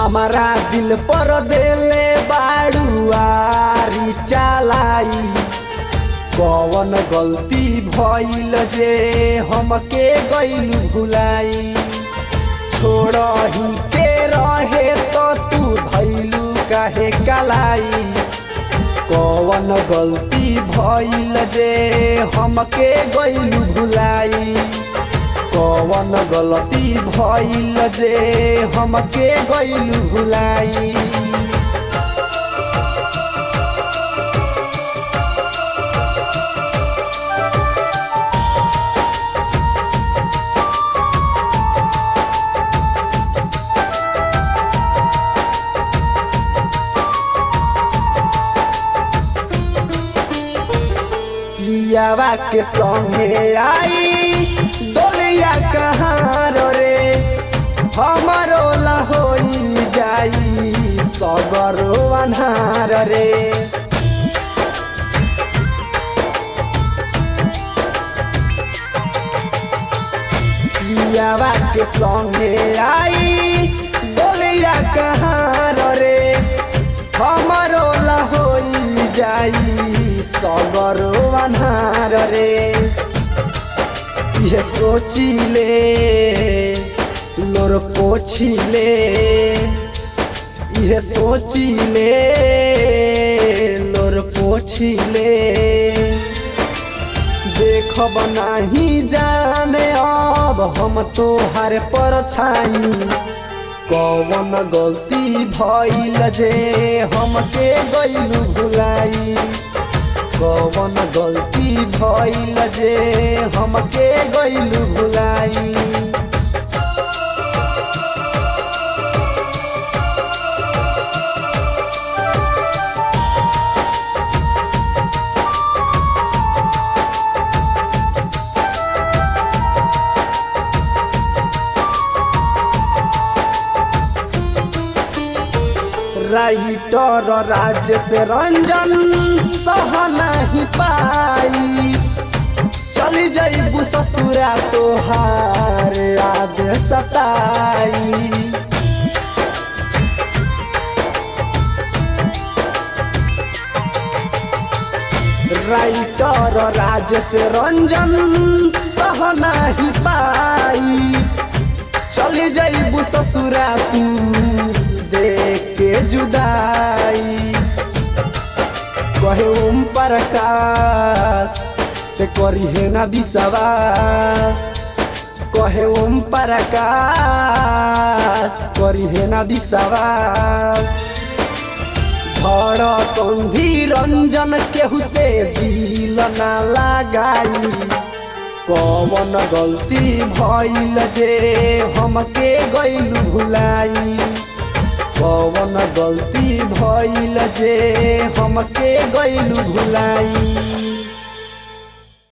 हमारा दिल पर देले बाड़ुआरी चलाई। कौन गलती भइल जे हमके गइलू भुलाई। छोड़ही के रहे तो तू धैलू काहे कलाई। कौन गलती भइल जे हमके गइलू भुलाई। कौन गलती भइल जे हमके गइलू भुलाई। पियावा के संगे आई डोलिया कहाँ रे। हमारो ला होई जाई सगरो अन्हार रे। पियावा के संगे आई डोलिया कहाँ रे। हमारो ला होई जाई सगरो अन्हार रे। ये सोचिले लोर पोछिले। ये सोचिले लोर पोछिले। देखब नहीं जाने अब हम तोहार परछाई। कौन गलती भइल जे हमके गइलू भुलाई। कौन गलती भइल जे हमके गइलू भुलाई। राइटर राजेश रंजन सह नहीं पाई। चली जाइबू ससुरा तोहार याद सताई। राइटर राजेश रंजन सह नहीं पाई। चली जाइबू ससुरा तू देख के जुदाई। कहे ओम प्रकाश से करी है ना विश्वास। कहे ओम प्रकाश करी है ना विश्वास। धड़कन रंजन केहू से दिल ना लगाई। कौन गलती भइल जे हमके गइलू भुलाई। कौन गलती भइल जे हमके गइलू भुलाई।